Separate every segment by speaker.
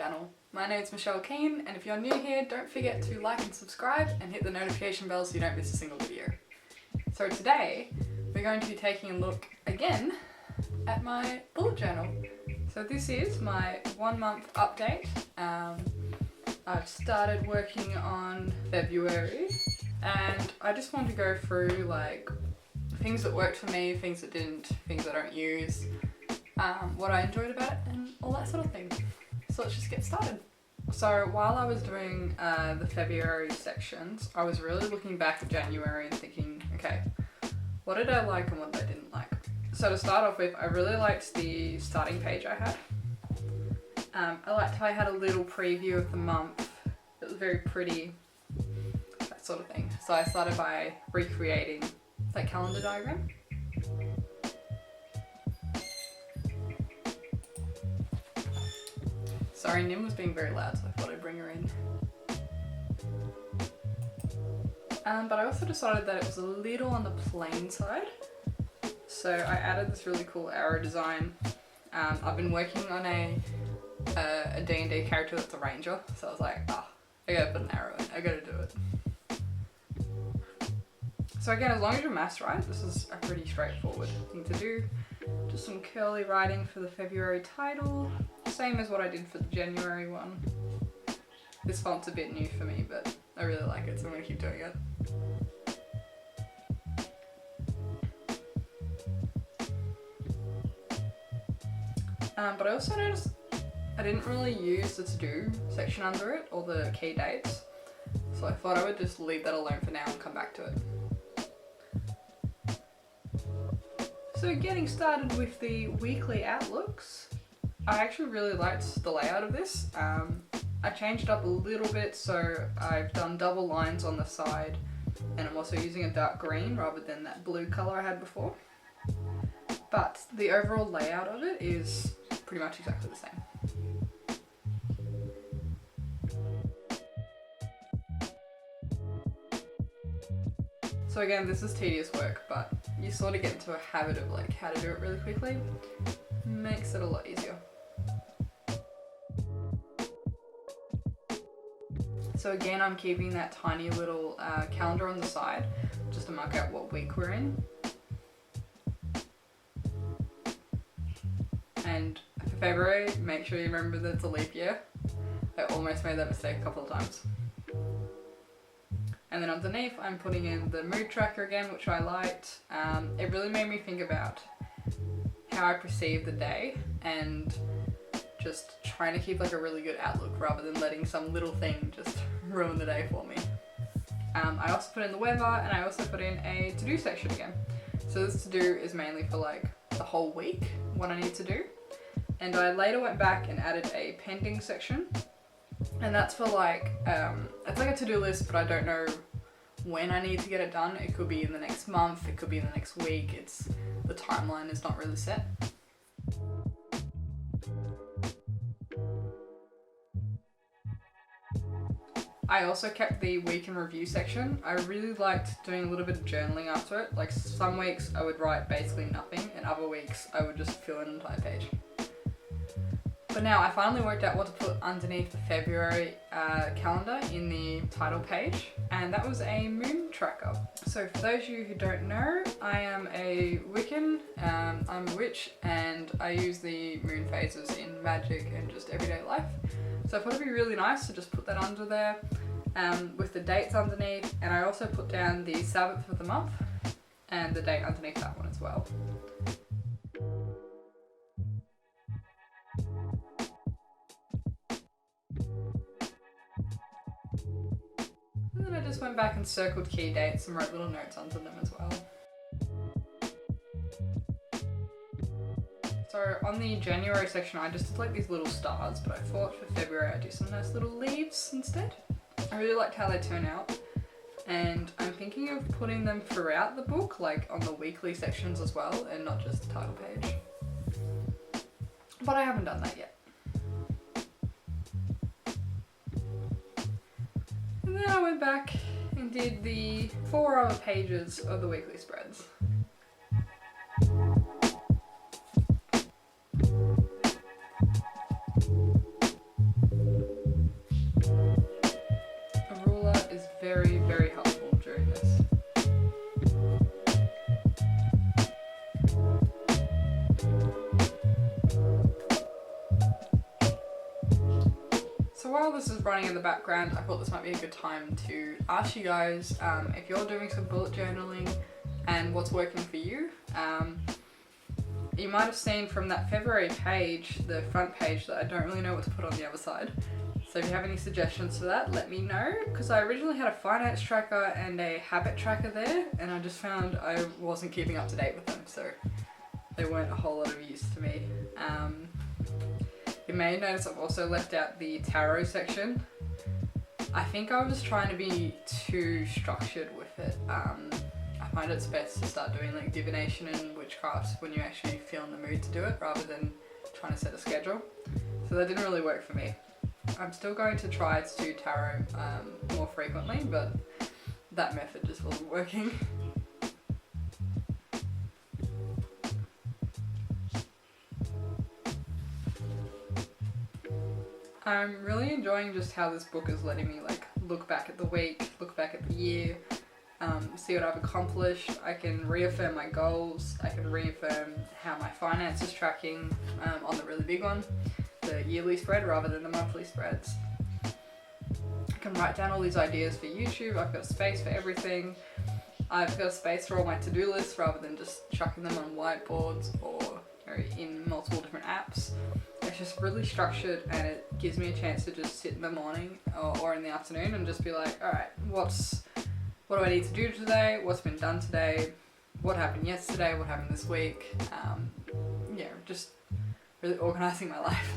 Speaker 1: channel. My name is Michelle Keane, and if you're new here, don't forget to like and subscribe and hit the notification bell so you don't miss a single video. So today, we're going to be taking a look again at my bullet journal. So this is my 1 month update. I've started working on February, and I just want to go through like things that worked for me, things that didn't, things I don't use, what I enjoyed about it, and all that sort of thing. So let's just get started. So while I was doing the February sections, I was really looking back at January and thinking, okay, what did I like and what I didn't like? So to start off with, I really liked the starting page I had. I liked how I had a little preview of the month. It was very pretty, that sort of thing. So I started by recreating that calendar diagram. Sorry, Nim was being very loud, so I thought I'd bring her in. But I also decided that it was a little on the plain side. So I added this really cool arrow design. I've been working on a D&D character that's a ranger, so I was like, I gotta put an arrow in, I gotta do it. So again, as long as your math's right, this is a pretty straightforward thing to do. Just some curly writing for the February title, same as what I did for the January one. This font's a bit new for me, but I really like it, so I'm gonna keep doing it. But I also noticed I didn't really use the to-do section under it, or the key dates, so I thought I would just leave that alone for now and come back to it. So getting started with the weekly outlooks, I actually really liked the layout of this. I changed it up a little bit, so I've done double lines on the side, and I'm also using a dark green rather than that blue colour I had before. But the overall layout of it is pretty much exactly the same. So again, this is tedious work, but you sort of get into a habit of like how to do it really quickly. Makes it a lot easier. So again, I'm keeping that tiny little calendar on the side just to mark out what week we're in. And for February, make sure you remember that it's a leap year. I almost made that mistake a couple of times. And then underneath, I'm putting in the mood tracker again, which I liked. It really made me think about how I perceive the day and just trying to keep like a really good outlook rather than letting some little thing just ruin the day for me. I also put in the weather, and I also put in a to-do section again. So this to-do is mainly for like the whole week, what I need to do. And I later went back and added a pending section. And that's for like, it's like a to-do list, but I don't know when I need to get it done. It could be in the next month, it could be in the next week. The timeline is not really set. I also kept the week in review section. I really liked doing a little bit of journaling after it. Like some weeks I would write basically nothing, and other weeks I would just fill in an entire page. But now I finally worked out what to put underneath the February calendar in the title page, and that was a moon tracker. So for those of you who don't know, I am a Wiccan, I'm a witch, and I use the moon phases in magic and just everyday life. So I thought it'd be really nice to just put that under there with the dates underneath, and I also put down the 7th of the month and the date underneath that one as well. And then I just went back and circled key dates and wrote little notes under them as well. So on the January section, I just did like these little stars, but I thought for February I'd do some nice little leaves instead. I really liked how they turn out, and I'm thinking of putting them throughout the book, like on the weekly sections as well, and not just the title page. But I haven't done that yet. And then I went back and did the 4 other pages of the weekly spreads. So while this is running in the background, I thought this might be a good time to ask you guys if you're doing some bullet journaling and what's working for you. You might have seen from that February page, the front page, that I don't really know what to put on the other side. So if you have any suggestions for that, let me know, because I originally had a finance tracker and a habit tracker there, and I just found I wasn't keeping up to date with them, so they weren't a whole lot of use to me. You may notice I've also left out the tarot section. I think I was trying to be too structured with it. I find it's best to start doing like divination and witchcraft when you actually feel in the mood to do it, rather than trying to set a schedule. So that didn't really work for me. I'm still going to try to do tarot more frequently, but that method just wasn't working. I'm really enjoying just how this book is letting me like look back at the week, look back at the year, see what I've accomplished. I can reaffirm my goals, I can reaffirm how my finance is tracking on the really big one, the yearly spread rather than the monthly spreads. I can write down all these ideas for YouTube. I've got space for everything. I've got space for all my to-do lists rather than just chucking them on whiteboards or in multiple different apps. It's just really structured, and it gives me a chance to just sit in the morning or in the afternoon and just be like, alright, what do I need to do today? What's been done today? What happened yesterday? What happened this week? Yeah, just really organising my life.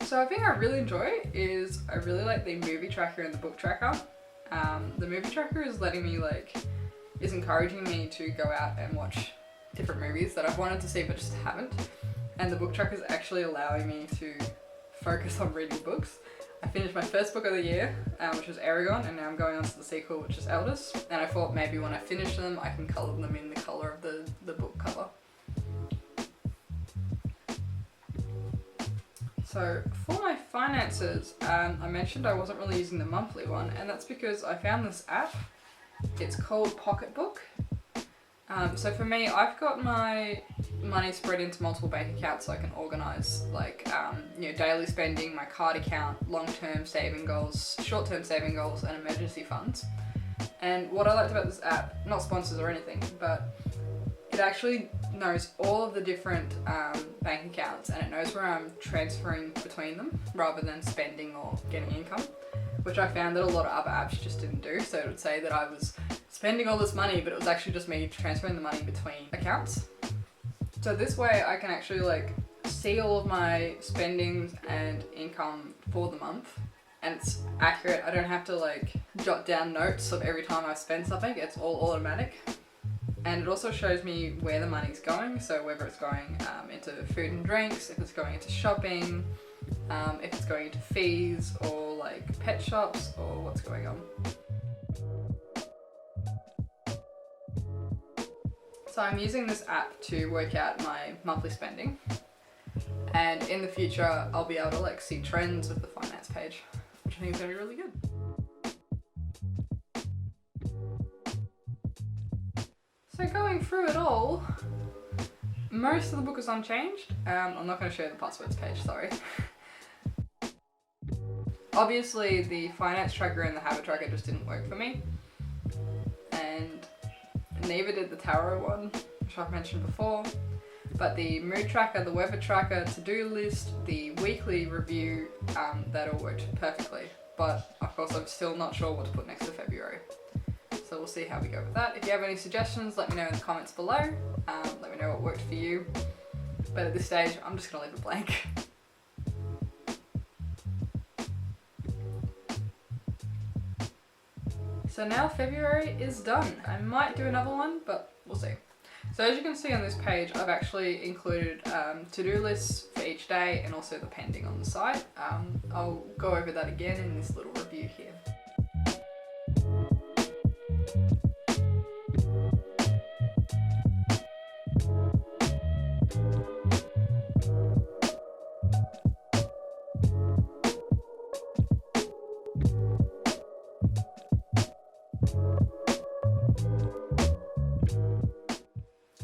Speaker 1: So a thing I really enjoy is I really like the movie tracker and the book tracker. The movie tracker is is encouraging me to go out and watch different movies that I've wanted to see but just haven't. And the book tracker is actually allowing me to focus on reading books. I finished my first book of the year, which was Aragon, and now I'm going on to the sequel, which is Eldest. And I thought maybe when I finish them, I can colour them in the colour of the book cover. So for my finances, I mentioned I wasn't really using the monthly one, and that's because I found this app. It's called Pocketbook. So for me, I've got my money spread into multiple bank accounts so I can organise daily spending, my card account, long-term saving goals, short-term saving goals, and emergency funds. And what I liked about this app, not sponsors or anything, but it actually knows all of the different bank accounts, and it knows where I'm transferring between them rather than spending or getting income, which I found that a lot of other apps just didn't do. So it would say that I was spending all this money, but it was actually just me transferring the money between accounts. So this way I can actually see all of my spendings and income for the month, and it's accurate. I don't have to jot down notes of every time I spend something. It's all automatic. And it also shows me where the money's going, so whether it's going into food and drinks, if it's going into shopping, if it's going into fees or pet shops, or what's going on. So I'm using this app to work out my monthly spending, and in the future I'll be able to see trends with the finance page, which I think is going to be really good. So going through it all, most of the book is unchanged. I'm not going to show you the passwords page, sorry. Obviously the finance tracker and the habit tracker just didn't work for me, and neither did the tarot one, which I've mentioned before. But the mood tracker, the weather tracker, to-do list, the weekly review, that all worked perfectly. But of course I'm still not sure what to put next to February. So we'll see how we go with that. If you have any suggestions, let me know in the comments below. Let me know what worked for you. But at this stage, I'm just gonna leave it blank. So now February is done. I might do another one, but we'll see. So as you can see on this page, I've actually included to-do lists for each day and also the pending on the side. I'll go over that again in this little review here.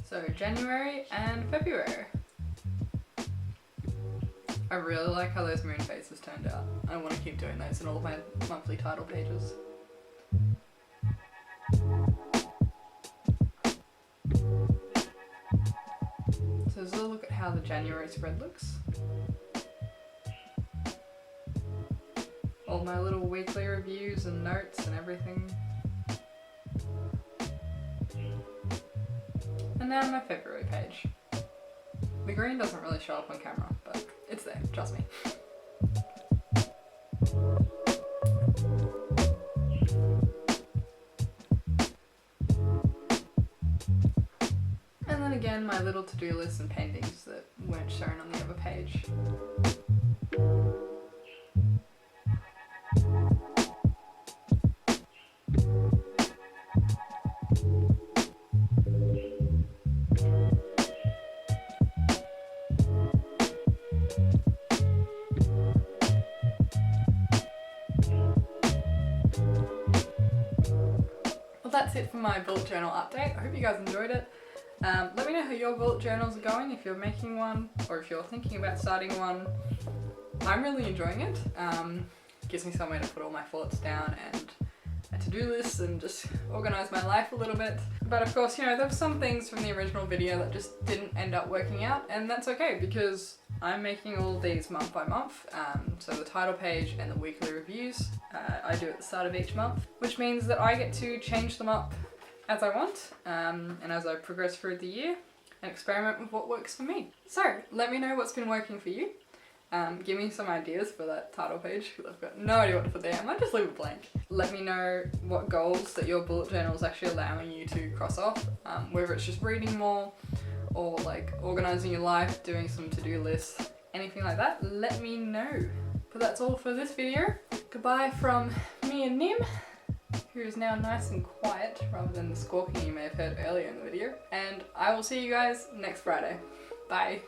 Speaker 1: So January and February. I really like how those moon phases turned out. I want to keep doing those in all of my monthly title pages. So let's look at how the January spread looks. All my little weekly reviews and notes and everything. And now my February page. The green doesn't really show up on camera, but it's there, trust me. And then again, my little to-do lists and pendings that weren't shown on the other page. Well, that's it for my bullet journal update. I hope you guys enjoyed it. Let me know how your bullet journals are going, if you're making one or if you're thinking about starting one. I'm really enjoying it. Gives me somewhere to put all my thoughts down and a to-do list and just organise my life a little bit. But of course, you know, there were some things from the original video that just didn't end up working out, and that's okay because I'm making all of these month by month. So the title page and the weekly reviews I do at the start of each month, which means that I get to change them up as I want and as I progress through the year and experiment with what works for me. So let me know what's been working for you. Give me some ideas for that title page because I've got no idea what to put there. I might just leave it blank. Let me know what goals that your bullet journal is actually allowing you to cross off, whether it's just reading more or like organising your life, doing some to-do lists, anything like that. Let me know. But that's all for this video. Goodbye from me and Nim, who is now nice and quiet rather than the squawking you may have heard earlier in the video. And I will see you guys next Friday. Bye.